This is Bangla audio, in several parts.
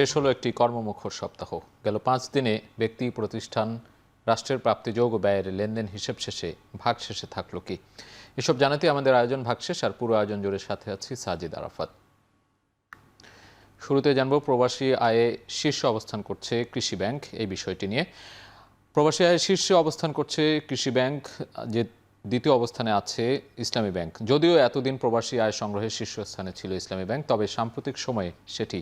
শেষ হলো একটি কর্মমুখর সপ্তাহ। গেল 5 দিনে ব্যক্তি, প্রতিষ্ঠান, রাষ্ট্রের প্রাপ্তিযোগ ও ব্যয়ের লেনদেন হিসেব শেষে ভাগশেষে থাকলো কি? এসব জানাতে আমাদের আয়োজন ভাগশেষ, আর পুরো আয়োজন জুড়ে সাথে আছি সাজিদ আরাফাত। শুরুতে জানবো প্রবাসী আয়ে শীর্ষে অবস্থান করছে কৃষি ব্যাংক, এই বিষয়টি নিয়ে। প্রবাসী আয়ে শীর্ষে অবস্থান করছে কৃষি ব্যাংক, যে দ্বিতীয় অবস্থানে আছে ইসলামী ব্যাংক। যদিও এতদিন প্রবাসী আয় সংগ্রহের শীর্ষস্থানে ছিল ইসলামী ব্যাংক, তবে সাম্প্রতিক সময়ে সেটি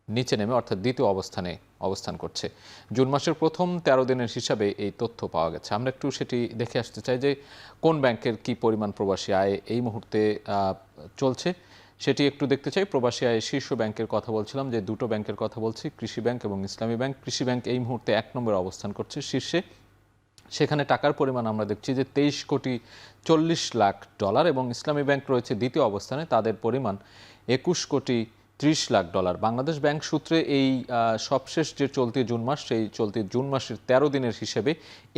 নিচে নেমে অর্থাৎ দ্বিতীয় অবস্থানে অবস্থান করছে। জুন মাসের প্রথম 13 দিনের হিসাবে এই তথ্য পাওয়া গেছে। আমরা একটু সেটি দেখে আসতে চাই যে কোন ব্যাংকের কি পরিমাণ প্রবাসী আয় এই মুহূর্তে চলছে, সেটি একটু দেখতে চাই। প্রবাসী আয় শীর্ষ ব্যাংকের কথা বলছিলাম, যে দুটো ব্যাংকের কথা বলছি, কৃষি ব্যাংক এবং ইসলামী ব্যাংক। কৃষি ব্যাংক এই মুহূর্তে 1 নম্বরে অবস্থান করছে শীর্ষে। সেখানে টাকার পরিমাণ আমরা দেখছি যে 23 কোটি 40 লাখ ডলার, এবং ইসলামী ব্যাংক রয়েছে দ্বিতীয় অবস্থানে, তাদের পরিমাণ 21 কোটি 30 লাখ ডলার। বাংলাদেশ ব্যাংক সূত্রে এই সবশেষ যে চলতি জুন মাস, সেই চলতি জুন মাসের 13 দিনের হিসেবে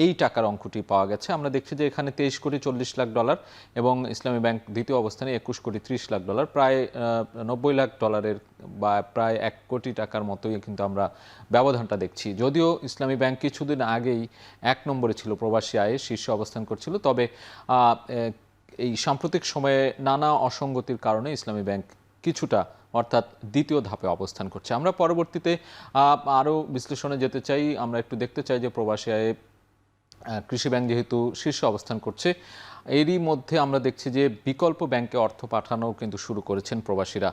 এই টাকার অঙ্কটি পাওয়া গেছে। আমরা দেখছি যে এখানে 23 কোটি 40 লাখ ডলার এবং ইসলামী ব্যাংক দ্বিতীয় অবস্থানে 21 কোটি 30 লাখ ডলার, প্রায় 90 লাখ ডলারের বা প্রায় 1 কোটি টাকার মতোই কিন্তু আমরা ব্যবধানটা দেখছি। যদিও ইসলামী ব্যাংক কিছুদিন আগেই 1 নম্বরে ছিল, প্রবাসী আয়ে শীর্ষে অবস্থান করছিল, তবে এই সাম্প্রতিক সময়ে নানা অসঙ্গতির কারণে ইসলামী ব্যাংক কিছুটা অর্থাৎ দ্বিতীয় ধাপে অবস্থান করছে। আমরা পরবর্তীতে আরও বিশ্লেষণে যেতে চাই। আমরা একটু দেখতে চাই যে প্রবাসী আয়ে কৃষি ব্যাংক যেহেতু শীর্ষে অবস্থান করছে, এরই মধ্যে আমরা দেখছি যে বিকল্প ব্যাংকে অর্থ পাঠানো কিন্তু শুরু করেছেন প্রবাসীরা,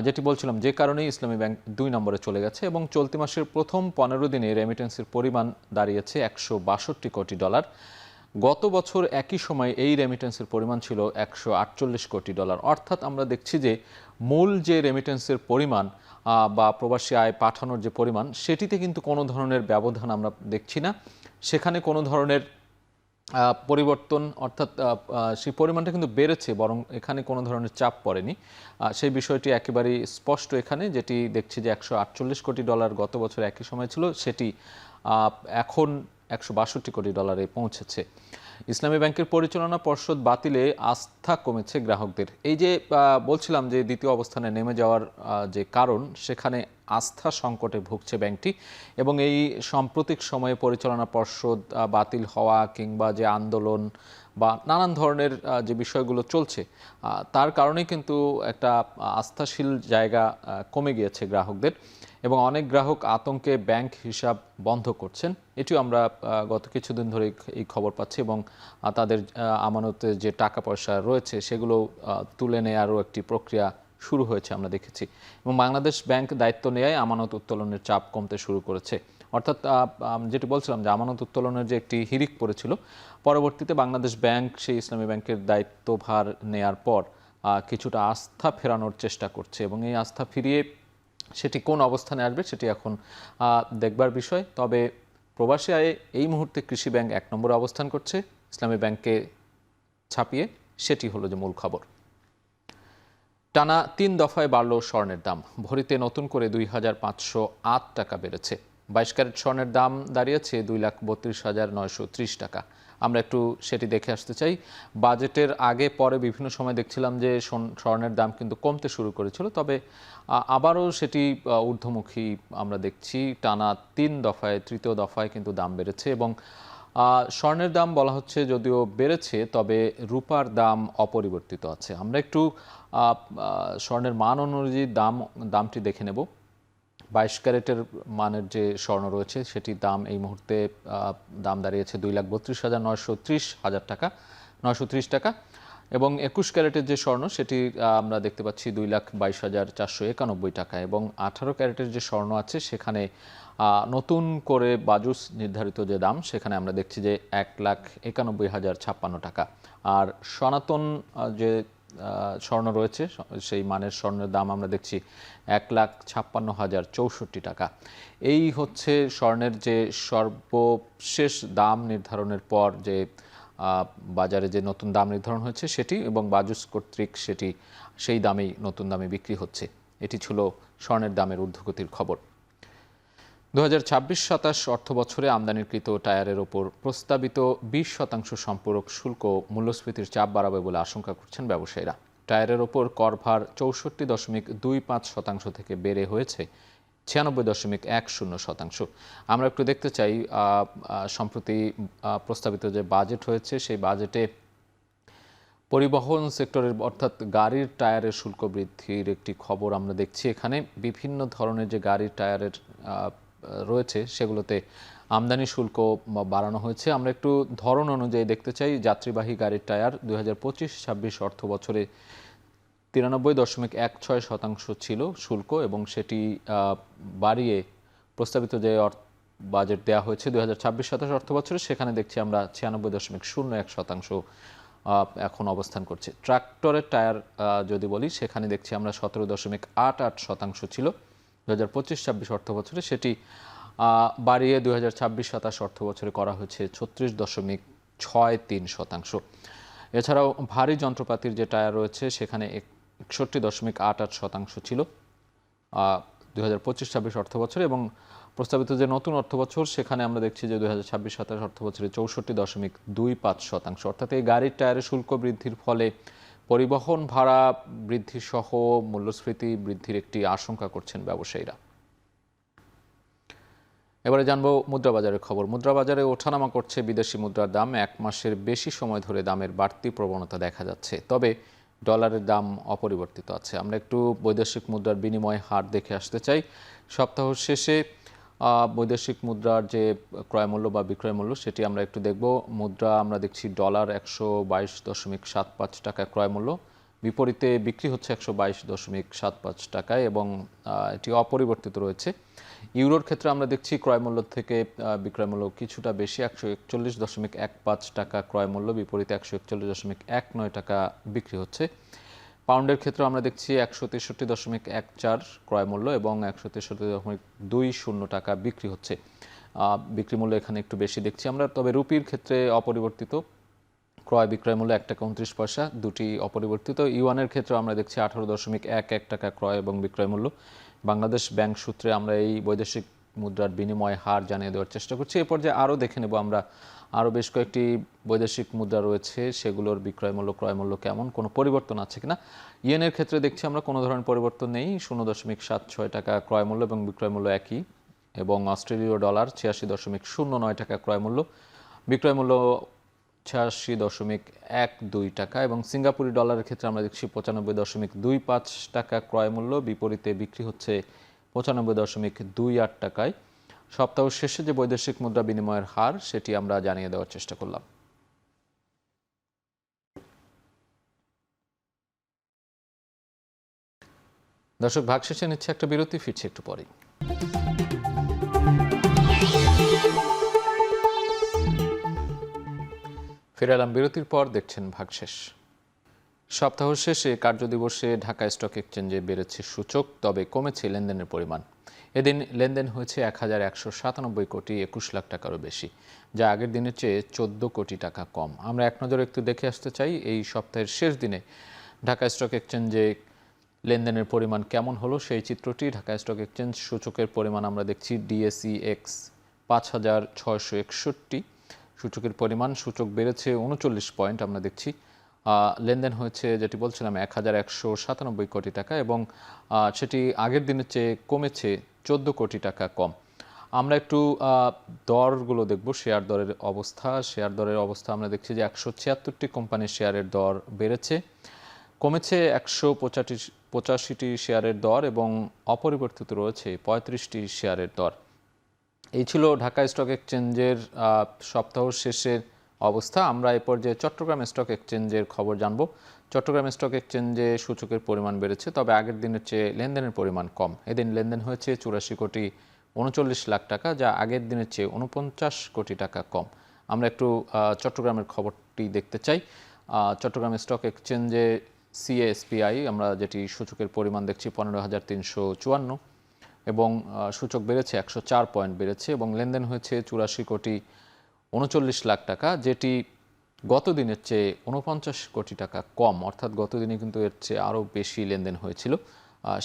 যেটি বলছিলাম, যে কারণে ইসলামী ব্যাংক 2 নম্বরে চলে গেছে। এবং চলতি মাসের প্রথম 15 দিনে রেমিটেন্সের পরিমাণ দাঁড়িয়েছে 162 কোটি ডলার। গত বছর একই সময় এই রেমিটেন্সের পরিমাণ ছিল 148 কোটি ডলার। অর্থাৎ আমরা দেখছি যে মূল যে রেমিটেন্সের পরিমাণ বা প্রবাসী আয় পাঠানোর যে পরিমাণ, সেটিতে কিন্তু কোনো ধরনের ব্যবধান আমরা দেখছি না। সেখানে কোনো ধরনের পরিবর্তন, অর্থাৎ সেই পরিমাণটা কিন্তু বেড়েছে, বরং এখানে কোনো ধরনের চাপ পড়েনি। সেই বিষয়টি একেবারেই স্পষ্ট এখানে, যেটি দেখছি যে 148 কোটি ডলার গত বছর একই সময় ছিল, সেটি এখন 162 কোটি ডলারে পৌঁছেছে। ইসলামী ব্যাংকের পরিচালনা পর্ষদ বাতিলে আস্থা কমেছে গ্রাহকদের। এই যে বলছিলাম যে দ্বিতীয় অবস্থানে নেমে যাওয়ার যে কারণ, সেখানে আস্থা সংকটে ভুগছে ব্যাংকটি। এবং এই সাম্প্রতিক সময়ে পরিচালনা পর্ষদ বাতিল হওয়া কিংবা যে আন্দোলন বা নানান ধরনের যে বিষয়গুলো চলছে, তার কারণেই কিন্তু একটা আস্থাশীল জায়গা কমে গিয়েছে গ্রাহকদের, এবং অনেক গ্রাহক আতঙ্কে ব্যাংক হিসাব বন্ধ করছেন। এটিও আমরা গত কিছুদিন ধরে এই খবর পাচ্ছি, এবং তাদের আমানতে যে টাকা পয়সা রয়েছে সেগুলো তুলে নেওয়ারও একটি প্রক্রিয়া শুরু হয়েছে আমরা দেখেছি। এবং বাংলাদেশ ব্যাংক দায়িত্ব নেয় আমানত উত্তোলনের চাপ কমতে শুরু করেছে। অর্থাৎ যেটি বলছিলাম যে আমানত উত্তোলনের যে একটি হিড়িক পড়েছিল, পরবর্তীতে বাংলাদেশ ব্যাংক সেই ইসলামী ব্যাংকের দায়িত্বভার নেয়ার পর কিছুটা আস্থা ফেরানোর চেষ্টা করছে, এবং এই আস্থা ফিরিয়ে সেটি কোন অবস্থানে আসবে সেটি এখন দেখবার বিষয়। তবে প্রবাসী আয়ে এই মুহূর্তে কৃষি ব্যাংক 1 নম্বরে অবস্থান করছে, ইসলামী ব্যাংককে ছাপিয়ে। সেটি হলো যে মূল খবর। টানা 3 দফায় বাড়ল স্বর্ণের দাম। ভরিতে নতুন করে 2508 টাকা বেড়েছে। 22 ক্যারেট স্বর্ণের দাম দাঁড়িয়েছে 2,32,930 টাকা। আমরা একটু সেটি দেখে আসতে চাই। বাজেটের আগে পরে বিভিন্ন সময় দেখছিলাম যে স্বর্ণের দাম কিন্তু কমতে শুরু করেছিল, তবে আবারও সেটি ঊর্ধ্বমুখী আমরা দেখছি। টানা 3 দফায়, তৃতীয় দফায় কিন্তু দাম বেড়েছে, এবং স্বর্ণের দাম বলা হচ্ছে যদিও বেড়েছে, তবে রূপার দাম অপরিবর্তিত আছে। আমরা একটু স্বর্ণের মান অনুযায়ী দামটি দেখে নেব। 22 ক্যারেটের মানের যে স্বর্ণ রয়েছে, সেটির দাম এই মুহূর্তে দাম দাঁড়িয়েছে 2,32,930 টাকা, 930 টাকা। এবং 21 ক্যারেটের যে স্বর্ণ, সেটি আমরা দেখতে পাচ্ছি 2,22,491 টাকা। এবং 18 ক্যারেটের যে স্বর্ণ আছে, সেখানে নতুন করে বাজুস নির্ধারিত যে দাম, সেখানে আমরা দেখছি যে 1,91,056 টাকা। আর সনাতন যে স্বর্ণ রয়েছে, সেই মানের স্বর্ণের দাম আমরা দেখছি 1,56,064 টাকা। এই হচ্ছে স্বর্ণের যে সর্বশেষ দাম নির্ধারণের পর যে বাজারে যে নতুন দাম নির্ধারণ হয়েছে সেটি, এবং বাজুস কর্তৃক সেটি সেই দামেই নতুন দামে বিক্রি হচ্ছে। এটি ছিল স্বর্ণের দামের ঊর্ধ্বগতির খবর। 2026-27 অর্থ বছরে আমদানিকৃত টায়ারের ওপর প্রস্তাবিত 20% সম্পূরক শুল্ক মূল্যস্ফীতির চাপ বাড়াবে বলে আশঙ্কা করছেন ব্যবসায়ীরা। টায়ারের ওপর করভার 64.25% থেকে বেড়ে হয়েছে 96.10%। আমরা একটু দেখতে চাই সম্প্রতি প্রস্তাবিত যে বাজেট হয়েছে সেই বাজেটে পরিবহন সেক্টরের অর্থাৎ গাড়ির টায়ারের শুল্ক বৃদ্ধির একটি খবর আমরা দেখছি। এখানে বিভিন্ন ধরনের যে গাড়ির টায়ারের রয়েছে সেগুলোতে আমদানি শুল্ক বাড়ানো হয়েছে। আমরা একটু ধরন অনুযায়ী দেখতে চাই। যাত্রীবাহী গাড়ির টায়ার 2025-26 অর্থ বছরে 93.16% ছিল শুল্ক, এবং সেটি বাড়িয়ে প্রস্তাবিত যে বাজেট দেওয়া হয়েছে 2026-27 অর্থ বছরে সেখানে দেখছি আমরা 96.01% এখন অবস্থান করছে। ট্রাক্টরের টায়ার যদি বলি সেখানে দেখছি আমরা 17.88% ছিল 2025-26 অর্থ বছরে, সেটি বাড়িয়ে 2026-27 অর্থ বছরে করা হয়েছে 36.63%। এছাড়াও ভারী যন্ত্রপাতির যে টায়ার রয়েছে সেখানে 61.88% ছিল 2025-26 অর্থ বছরে, এবং প্রস্তাবিত যে নতুন অর্থ বছর সেখানে আমরা দেখছি যে 2026-27 অর্থ বছরে 64.25%। অর্থাৎ এই গাড়ির টায়ারের শুল্ক বৃদ্ধির ফলে পরিবহন ভাড়া বৃদ্ধি সহ মূল্যস্ফীতি বৃদ্ধির একটি আশঙ্কা করছেন ব্যবসায়ীরা। এবারে জানবো মুদ্রাবাজারের খবর। মুদ্রাবাজারে ওঠানামা করছে বিদেশি মুদ্রার দাম। 1 মাসের বেশি সময় ধরে দামের বাড়তি প্রবণতা দেখা যাচ্ছে, তবে ডলারের দাম অপরিবর্তিত আছে। আমরা একটু বৈদেশিক মুদ্রার বিনিময় হার দেখে আসতে চাই। সপ্তাহ শেষে বৈদেশিক মুদ্রার যে ক্রয় মূল্য বা বিক্রয় মূল্য সেটি আমরা একটু দেখব। মুদ্রা আমরা দেখছি ডলার 122.75 টাকা ক্রয় মূল্য, বিপরীতে বিক্রি হচ্ছে 122.75 টাকায়, এবং এটি অপরিবর্তিত রয়েছে। ইউরোর ক্ষেত্রে আমরা দেখছি ক্রয় মূল্য থেকে বিক্রয় মূল্য কিছুটা বেশি, 141.15 টাকা ক্রয় মূল্য, বিপরীতে 141.19 টাকা বিক্রি হচ্ছে। পাউন্ডের ক্ষেত্রে আমরা দেখছি 163.14 ক্রয় মূল্য এবং 163.20 টাকা বিক্রি হচ্ছে। বিক্রি মূল্য এখানে একটু বেশি দেখছি আমরা। তবে রুপির ক্ষেত্রে অপরিবর্তিত, ক্রয় বিক্রয় মূল্য 1 টাকা 29 পয়সা, দুটি অপরিবর্তিত। ইউয়ানের ক্ষেত্রে আমরা দেখছি 18.11 টাকা ক্রয় এবং বিক্রয় মূল্য। বাংলাদেশ ব্যাংক সূত্রে আমরা এই বৈদেশিক মুদ্রার বিনিময় হার জানিয়ে দেওয়ার চেষ্টা করছি। এ পর্যায়ে আরও দেখে নেব আমরা, আরও বেশ কয়েকটি বৈদেশিক মুদ্রা রয়েছে, সেগুলোর বিক্রয় মূল্য ক্রয় মূল্য কেমন, কোনো পরিবর্তন আছে কিনা। ইয়েনের ক্ষেত্রে দেখছি আমরা কোনো ধরনের পরিবর্তন নেই, 0.76 টাকা ক্রয় মূল্য এবং বিক্রয় মূল্য একই, এবং অস্ট্রেলীয় ডলার 86.09 টাকা ক্রয় মূল্য, বিক্রয় মূল্য 86.12 টাকা, এবং সিঙ্গাপুরি ডলারের ক্ষেত্রে আমরা দেখছি 95.25 টাকা ক্রয় মূল্য, বিপরীতে বিক্রি হচ্ছে 95.28 টাকায়। সপ্তাহ শেষে যে বৈদেশিক মুদ্রা বিনিময়ের হার সেটি আমরা জানিয়ে দেওয়ার চেষ্টা করলাম। দর্শক, ভাগ শেষে নিচ্ছে একটা বিরতি, ফিরছে একটু পরেই। ফিরে এলাম বিরতির পর, দেখছেন ভাগশেষ। সপ্তাহ শেষে কার্যদিবসে ঢাকা স্টক এক্সচেঞ্জে বেড়েছে সূচক, তবে কমেছে লেনদেনের পরিমাণ। এদিন লেনদেন হয়েছে 1197 কোটি 21 লাখ টাকারও বেশি, যা আগের দিনের চেয়ে 14 কোটি টাকা কম। আমরা এক নজরে একটু দেখে আসতে চাই এই সপ্তাহের শেষ দিনে ঢাকা স্টক এক্সচেঞ্জে লেনদেনের পরিমাণ কেমন হলো সেই চিত্রটি। ঢাকা স্টক এক্সচেঞ্জ সূচকের পরিমাণ আমরা দেখছি DSEX 5661, সূচকের পরিমাণ, সূচক বেড়েছে 39 পয়েন্ট আমরা দেখছি। লেনদেন হয়েছে যেটি বলছিলাম 1197 কোটি টাকা, এবং সেটি আগের দিনের চেয়ে কমেছে 14 কোটি টাকা কম। আমরা একটু দরগুলো দেখব, শেয়ার দরের অবস্থা। শেয়ার দরের অবস্থা আমরা দেখছি যে 176টি কোম্পানির শেয়ারের দর বেড়েছে, কমেছে 185টি শেয়ারের দর, এবং অপরিবর্তিত রয়েছে 35টি শেয়ারের দর। এই ছিল ঢাকা স্টক এক্সচেঞ্জের সপ্তাহ শেষের অবস্থা। আমরা এ পর্যায়ে চট্টগ্রাম স্টক এক্সচেঞ্জের খবর জানব। চট্টগ্রাম স্টক এক্সচেঞ্জে সূচকের পরিমাণ বেড়েছে, তবে আগের দিনের চেয়ে লেনদেনের পরিমাণ কম। এদিন লেনদেন হয়েছে 84 কোটি 39 লাখ টাকা, যা আগের দিনের চেয়ে 49 কোটি টাকা কম। আমরা একটু চট্টগ্রামের খবরটি দেখতে চাই। চট্টগ্রাম স্টক এক্সচেঞ্জে CASPI আমরা যেটি সূচকের পরিমাণ দেখছি 15,354, এবং সূচক বেড়েছে 104 পয়েন্ট বেড়েছে, এবং লেনদেন হয়েছে 84 কোটি 39 লাখ টাকা, যেটি গত দিনের চেয়ে 49 কোটি টাকা কম। অর্থাৎ গত দিনে কিন্তু এর চেয়ে আরও বেশি লেনদেন হয়েছিল,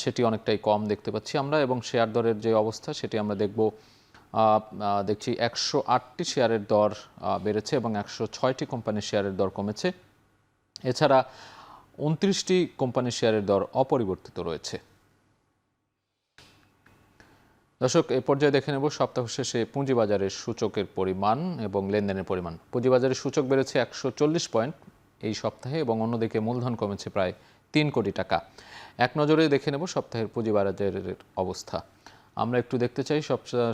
সেটি অনেকটাই কম দেখতে পাচ্ছি আমরা। এবং শেয়ার দরের যে অবস্থা সেটি আমরা দেখছি 108টি শেয়ারের দর বেড়েছে এবং 106টি কোম্পানির শেয়ারের দর কমেছে। এছাড়া 29টি কোম্পানির শেয়ারের দর অপরিবর্তিত রয়েছে। দর্শক, এই পর্যায়ে দেখে নেব সপ্তাহ শেষে পুঁজিবাজারের সূচকের পরিমাণ এবং লেনদেনের পরিমাণ। পুঁজিবাজারের সূচক বেড়েছে 140 পয়েন্ট এই সপ্তাহে এবং অন্যদিকে মূলধন কমেছে প্রায় 3 কোটি টাকা। এক নজরে দেখে নেব সপ্তাহের পুঁজিবাজারের অবস্থা। আমরা একটু দেখতে চাই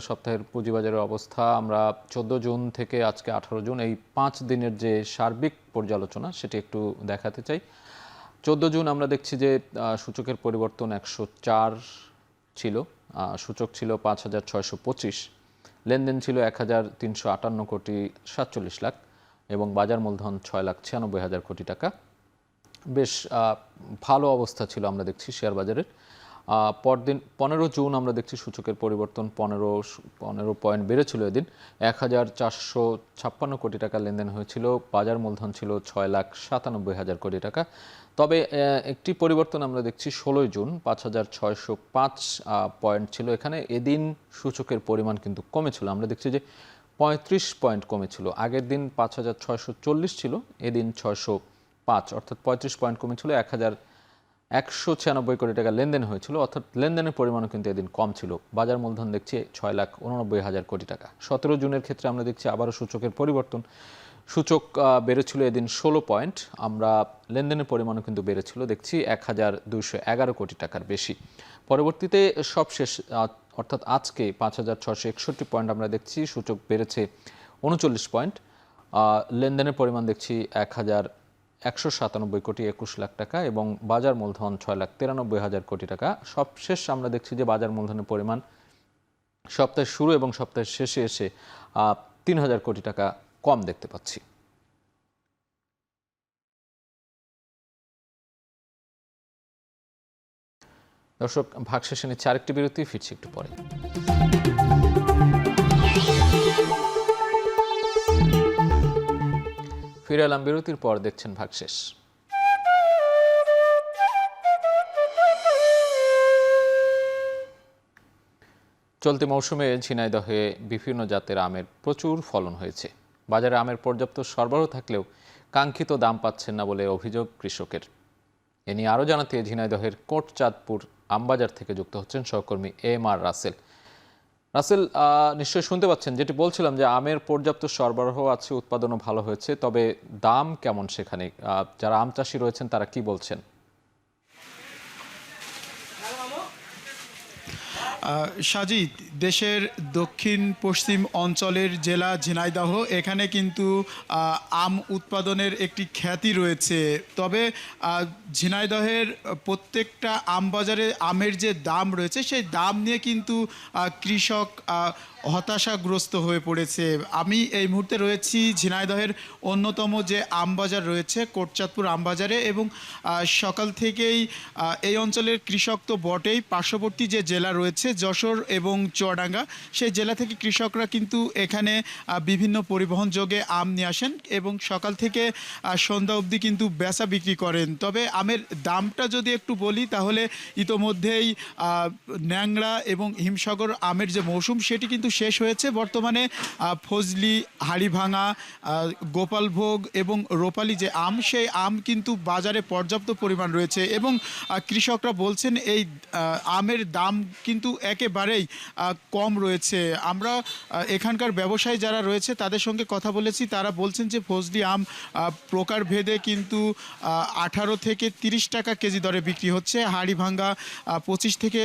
সপ্তাহের পুঁজিবাজারের অবস্থা। আমরা 14 জুন থেকে আজকে 18 জুন এই 5 দিনের যে সার্বিক পর্যালোচনা সেটি একটু দেখাতে চাই। 14 জুন আমরা দেখছি যে সূচকের পরিবর্তন 104 ছিল, সূচক ছিল 5,625, লেনদেন ছিল 1,358 কোটি 47 লাখ এবং বাজার মূলধন 6,96,000 কোটি টাকা। বেশ ভালো অবস্থা ছিল আমরা দেখছি শেয়ার বাজারের। পরদিন 15 জুন আমরা দেখছি সূচকের পরিবর্তন 15 পয়েন্ট বেড়েছিল এদিন, 1,456 কোটি টাকা লেনদেন হয়েছিল, বাজার মূলধন ছিল 6,97,000 কোটি টাকা। তবে একটি পরিবর্তন আমরা দেখছি 16 জুন 5,605 পয়েন্ট ছিল এখানে। এদিন সূচকের পরিমাণ কিন্তু কমেছিল, আমরা দেখছি যে 35 পয়েন্ট কমেছিল। আগের দিন 5,640 ছিল, এদিন 605, অর্থাৎ 35 পয়েন্ট কমেছিল। 1,196 কোটি টাকা লেনদেন হয়েছিল, অর্থাৎ লেনদেনের পরিমাণও কিন্তু এদিন কম ছিল। বাজার মূলধন দেখছি 6,89,000 কোটি টাকা। 17 জুনের ক্ষেত্রে আমরা দেখছি আবারও সূচকের পরিবর্তন। সূচক বেড়েছিল এদিন 16 পয়েন্ট, আমরা লেনদেনের পরিমাণও কিন্তু বেড়েছিল, দেখছি 1,211 কোটি টাকার বেশি। পরবর্তীতে সবশেষ অর্থাৎ আজকে 5,661 পয়েন্ট আমরা দেখছি, সূচক বেড়েছে 39 পয়েন্ট, লেনদেনের পরিমাণ দেখছি 1,197 কোটি 21 লাখ টাকা এবং বাজার মূলধন 6,93,000 কোটি টাকা। সবশেষ আমরা দেখছি যে বাজার মূলধনের পরিমাণ সপ্তাহের শুরু এবং সপ্তাহের শেষে এসে 3,000 কোটি টাকা কম দেখতে পাচ্ছি। দর্শক, ভাগশেষে নিচ্ছে আরেকটি বিরতি, ফিরছি একটু পরে। ফিরে এলাম বিরতির পর, দেখছেন ভাগশেষ। চলতি মৌসুমে ঝিনাইদহে বিভিন্ন জাতের আমের প্রচুর ফলন হয়েছে। বাজারে আমের পর্যাপ্ত সরবরাহ থাকলেও কাঙ্ক্ষিত দাম পাচ্ছেন না বলে অভিযোগ কৃষকের। এ নিয়ে আরও জানাতে ঝিনাইদহের কোটচাঁদপুর আমবাজার থেকে যুক্ত হচ্ছেন সহকর্মী এম.আর. রাসেল। রাসেল, নিশ্চয়ই শুনতে পাচ্ছেন যেটি বলছিলাম যে আমের পর্যাপ্ত সরবরাহ আছে, উৎপাদনও ভালো হয়েছে, তবে দাম কেমন সেখানে? যারা আম চাষি রয়েছেন তারা কি বলছেন? সাজিদ, দেশের দক্ষিণ পশ্চিম অঞ্চলের জেলা ঝিনাইদহ, এখানে কিন্তু আম উৎপাদনের একটি খ্যাতি রয়েছে। তবে ঝিনাইদহের প্রত্যেকটা আম বাজারে আমের যে দাম রয়েছে সেই দাম নিয়ে কিন্তু কৃষক হতাশাগ্রস্ত হয়ে পড়েছে। আমি এই মুহূর্তে রয়েছি ঝিনাইদহের অন্যতম যে আমবাজার রয়েছে কোটচাঁদপুর আমবাজারে, এবং সকাল থেকেই এই অঞ্চলের কৃষক তো বটেই, পার্শ্ববর্তী যে জেলা রয়েছে যশোর এবং চুয়াডাঙ্গা, সেই জেলা থেকে কৃষকরা কিন্তু এখানে বিভিন্ন পরিবহন যোগে আম নিয়ে আসেন এবং সকাল থেকে সন্ধ্যা অবধি কিন্তু বেচা বিক্রি করেন। তবে আমের দামটা যদি একটু বলি তাহলে ইতোমধ্যেই ন্যাংরা এবং হিমসাগর আমের যে মৌসুম সেটি কিন্তু শেষ হয়েছে। বর্তমানে ফজলি, হাড়িভাঙা, গোপালভোগ এবং রোপালি যে আম, সেই আম কিন্তু বাজারে পর্যাপ্ত পরিমাণ রয়েছে এবং কৃষকরা বলছেন এই আমের দাম কিন্তু একেবারেই কম রয়েছে। আমরা এখানকার ব্যবসায়ী যারা রয়েছে তাদের সঙ্গে কথা বলেছি, তারা বলছেন যে ফজলি আম প্রকারভেদে কিন্তু 18 থেকে 30 টাকা কেজি দরে বিক্রি হচ্ছে, হাড়িভাঙ্গা 25 থেকে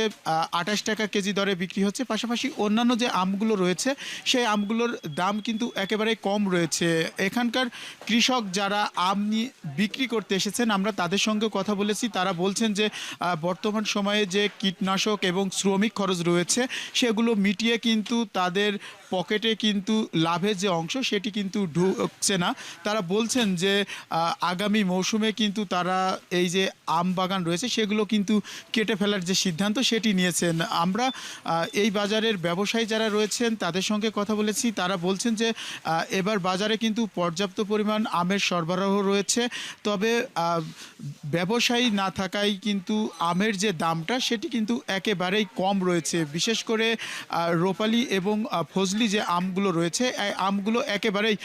28 টাকা কেজি দরে বিক্রি হচ্ছে। পাশাপাশি অন্যান্য যে আমগুলো রয়েছে সেই আমগুলোর দাম কিন্তু একেবারে কম রয়েছে। এখানকার কৃষক যারা আম নিয়ে বিক্রি করতে এসেছেন আমরা তাদের সঙ্গে কথা বলেছি, তারা বলছেন যে বর্তমান সময়ে যে কীটনাশক এবং শ্রমিক খরচ রয়েছে সেগুলো মিটিয়ে কিন্তু তাদের পকেটে কিন্তু লাভের যে অংশ সেটি কিন্তু ঢুকছে না। তারা বলছেন যে আগামী মৌসুমে কিন্তু তারা এই যে আম বাগান রয়েছে সেগুলো কিন্তু কেটে ফেলার যে সিদ্ধান্ত সেটি নিয়েছেন। আমরা এই বাজারের ব্যবসায়ী যারা রয়েছেন তাদের সঙ্গে কথা বলেছি, তারা বলছেন যে এবার বাজারে কিন্তু পর্যাপ্ত পরিমাণ আমের সরবরাহ রয়েছে, তবে ব্যবসায়ী না থাকায় কিন্তু আমের যে দামটা সেটি কিন্তু একেবারেই কম রয়েছে। রয়েছে, বিশেষ করে রূপালী এবং ফজলি যে আমগুলো রয়েছে, এই আমগুলো একেবারেই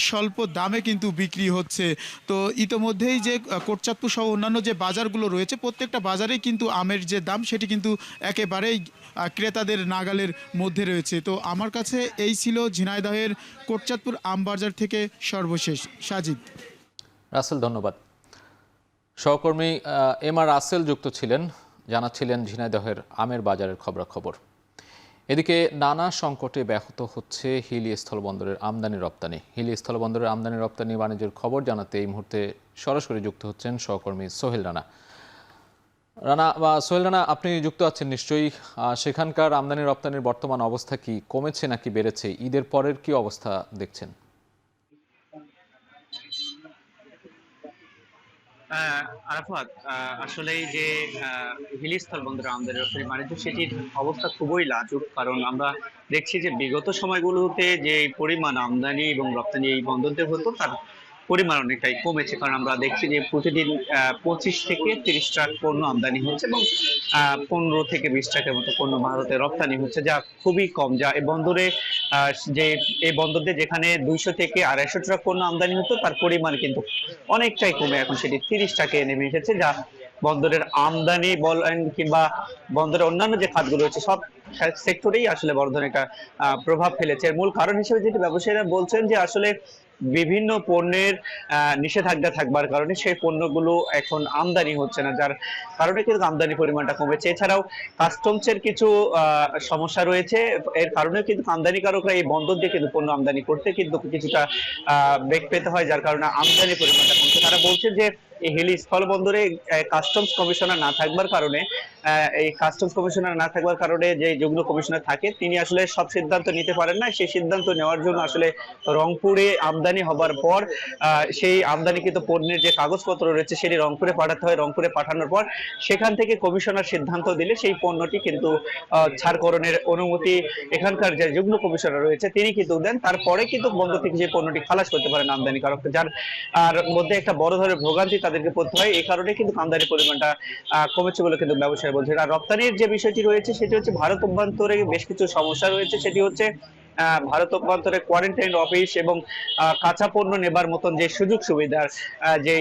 স্বল্প দামে কিন্তু বিক্রি হচ্ছে। তো ইতোমধ্যেই যে কোটচাঁদপুর সহ অন্যান্য যে বাজারগুলো রয়েছে, প্রত্যেকটা বাজারেই কিন্তু আমের যে দাম সেটি কিন্তু একেবারেই ক্রেতাদের নাগালের মধ্যে রয়েছে। তো আমার কাছে এই ছিল ঝিনাইদহের কোটচাঁদপুর আম বাজার থেকে সর্বশেষ। সাজিদ। রাসেল, ধন্যবাদ। সহকর্মী এম আর রাসেল যুক্ত ছিলেন, জানাচ্ছিলেন ঝিনাইদহের আমের বাজারের খবরাখবর। এদিকে নানা সংকটে ব্যাহত হচ্ছে হিলি স্থলবন্দরের আমদানি রপ্তানি। হিলি স্থলবন্দরের আমদানি রপ্তানি বাণিজ্যের খবর জানাতে এই মুহূর্তে সরাসরি যুক্ত হচ্ছেন সহকর্মী সোহেল রানা। সোহেল রানা, আপনি যুক্ত আছেন নিশ্চয়ই। সেখানকার আমদানি রপ্তানির বর্তমান অবস্থা কি, কমেছে নাকি বেড়েছে? ঈদের পরের কি অবস্থা দেখছেন? আরাফাত, আসলে এই যে হিলি স্থলবন্দর আমদানি রপ্তানি বাণিজ্য সেটির অবস্থা খুবই লাজুক। কারণ আমরা দেখছি যে বিগত সময়গুলোতে যে পরিমাণ আমদানি এবং রপ্তানি এই বন্দর হতো তার পরিমাণ অনেকটাই কমেছে। কারণ আমরা দেখছি যে প্রতিদিন 25 থেকে 30 ট্রাক পণ্য আমদানি হচ্ছে এবং 15 থেকে 20 ট্রাকের মতো পণ্য ভারতে রপ্তানি হচ্ছে, যা খুবই কম। যা এই বন্দরে যে এই বন্দর দিয়ে যেখানে 200 থেকে 250 ট্রাক পণ্য আমদানি হতো তার পরিমাণ কিন্তু অনেকটাই কমে এখন সেটি 30 টাকায় নেমে এসেছে, যা বন্দরের আমদানি বলেন কিংবা বন্দরের অন্যান্য যে খাতগুলো রয়েছে সব সেক্টরেই আসলে বড় ধরনের একটা প্রভাব ফেলেছে। এর মূল কারণ হিসেবে যেটি ব্যবসায়ীরা বলছেন যে আসলে বিভিন্ন পণ্যের নিষেধাজ্ঞা থাকবার কারণে সেই পণ্যগুলো এখন আমদানি হচ্ছে না, যার কারণে কিন্তু আমদানির পরিমাণটা কমেছে। এছাড়াও কাস্টমসের কিছু সমস্যা রয়েছে, এর কারণে কিন্তু আমদানিকারকরা এই বন্দর দিয়ে কিন্তু পণ্য আমদানি করতে কিন্তু কিছুটা বেগ পেতে হয়, যার কারণে আমদানির পরিমাণটা কমছে। তারা বলছে যে এই হিলি স্থলবন্দরে কাস্টমস কমিশনার না থাকবার কারণে যে যুগ্ম কমিশনার থাকে তিনি আসলে সব সিদ্ধান্ত নিতে পারেন না। সেই সিদ্ধান্ত নেওয়ার জন্য আসলে রংপুরে আমদানি হবার পর সেই আমদানিকৃত পণ্যের যে কাগজপত্র রয়েছে সেটি রংপুরে পাঠাতে হয়। রংপুরে পাঠানোর পর সেখান থেকে কমিশনার সিদ্ধান্ত দিলে সেই পণ্যটি কিন্তু ছাড়করণের অনুমতি এখানকার যে যুগ্ম কমিশনার রয়েছে তিনি কিন্তু দেন। তারপরে কিন্তু বন্দর থেকে যে পণ্যটি খালাস করতে পারেন আমদানিকারক, যার মধ্যে একটা বড় ধরনের ভোগান্তি তাদেরকে পড়তে হয়। এই কারণে কিন্তু আমদানির পরিমাণটা কমেছে বলে কিন্তু ব্যবসায়ী বলছে। আর রপ্তানির যে বিষয়টি রয়েছে সেটি হচ্ছে ভারত অভ্যন্তরে বেশ কিছু সমস্যা রয়েছে। সেটি হচ্ছে ভারত অভ্যন্তরে কোয়ারেন্টাইন অফিস এবং কাঁচা পণ্য নেবার মতন যে সুযোগ সুবিধার যে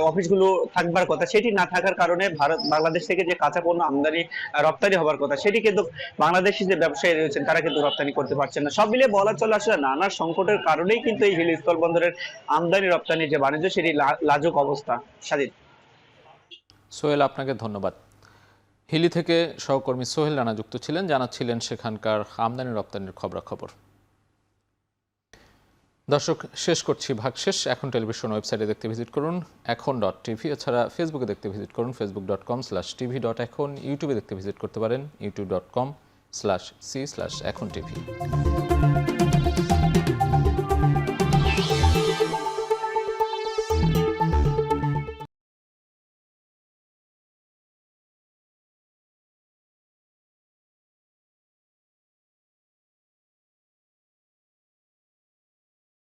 অফিসগুলো থাকবার কথা সেটি না থাকার কারণে বাংলাদেশ থেকে যে কাঁচা পণ্য আমদানি রপ্তানি হবার কথা সেটি কিন্তু বাংলাদেশি যে ব্যবসায়ী রয়েছেন তারা কিন্তু রপ্তানি করতে পারছেন না। সব মিলিয়ে বলা চলে আসলে নানা সংকটের কারণেই কিন্তু এই হিলি স্থলবন্দরের আমদানি রপ্তানি যে বাণিজ্য সেটি লাজুক অবস্থা। স্বাধীন। সোহেল, আপনাকে ধন্যবাদ। হিলি থেকে সহকর্মী সোহেল রানা যুক্ত ছিলেন, জানাচ্ছিলেন সেখানকার আমদানি রপ্তানির খবরাখবর। দর্শক, শেষ করছি ভাগশেষ। এখন টেলিভিশন ওয়েবসাইটে দেখতে ভিজিট করুন এখন.tv। এছাড়া ফেসবুকে দেখতে ভিজিট করুন facebook.com/tv.এখন। ইউটিউবে দেখতে ভিজিট করতে পারেন youtube.com/c/echontv।